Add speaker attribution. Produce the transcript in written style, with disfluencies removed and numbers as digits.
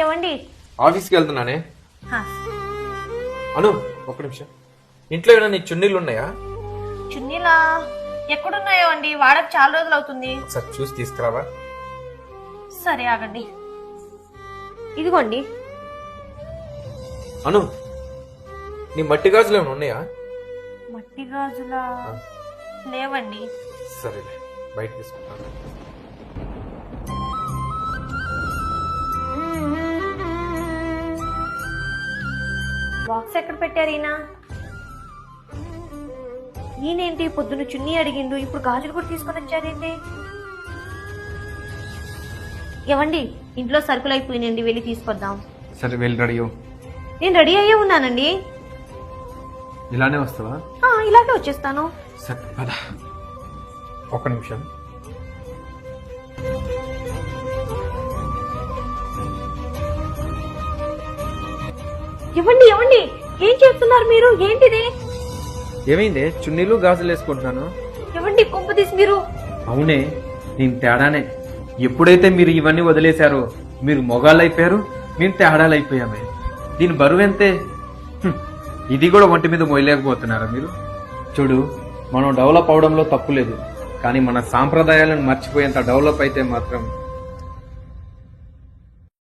Speaker 1: ఏవండి
Speaker 2: ఆఫీస్కి వెళ్తున్నానే.
Speaker 1: హా,
Speaker 2: అను ఒక్క నిమిషం, ఇంట్లో ఏమైనా నీ చున్నీళ్ళు ఉన్నాయా?
Speaker 1: చున్నీలా ఎక్కడున్నాయో అండి, వాడక చాలా రోజులు అవుతుంది.
Speaker 2: ఒకసారి చూసి తీసుకురావా?
Speaker 1: సరే ఆగండి, ఇదిగోండి.
Speaker 2: అను, నీ మట్టి గాజులు ఏమైనా ఉన్నాయా?
Speaker 1: మట్టి గాజులా లేవండి.
Speaker 2: సరేలే, బయట తీసుకుంటాను.
Speaker 1: బాక్స్ ఎక్కడ పెట్టారు ఈయనేంటి పొద్దున్న చున్నీ అడిగిండు, ఇప్పుడు గాజులు కూడా తీసుకొని వచ్చారేంటి? ఏవండి ఇంట్లో సరుకులు అయిపోయినండి, వెళ్ళి తీసుకొద్దాం.
Speaker 2: సరే వెళ్ళి రెడీ.
Speaker 1: నేను రెడీ అయ్యే ఉన్నానండి.
Speaker 2: ఇలానే వస్తావా?
Speaker 1: ఇలాగే వచ్చేస్తాను.
Speaker 2: సరే పద. ఒక్క నిమిషం.
Speaker 1: ఇవ్వండి ఇవ్వండి, ఏం చేస్తున్నారు మీరు? ఏంటిది?
Speaker 2: ఏమైంది? చున్నీలు గాజులు వేసుకుంటున్నాను.
Speaker 1: ఇవ్వండి, కొంప తీసి మీరు.
Speaker 2: అవునే, నేను తేడానే. ఎప్పుడైతే మీరు ఇవన్నీ వదిలేశారో మీరు మొగాళ్ళు అయిపోయారు, మేము తేడాలు అయిపోయామే. దీని బరువు ఎంతే? ఇది కూడా ఒంటి మీద మోయలేకపోతున్నారా మీరు? చూడు, మనం డెవలప్ అవడంలో తప్పు లేదు, కానీ మన సాంప్రదాయాలను మర్చిపోయేంత డెవలప్ అయితే మాత్రం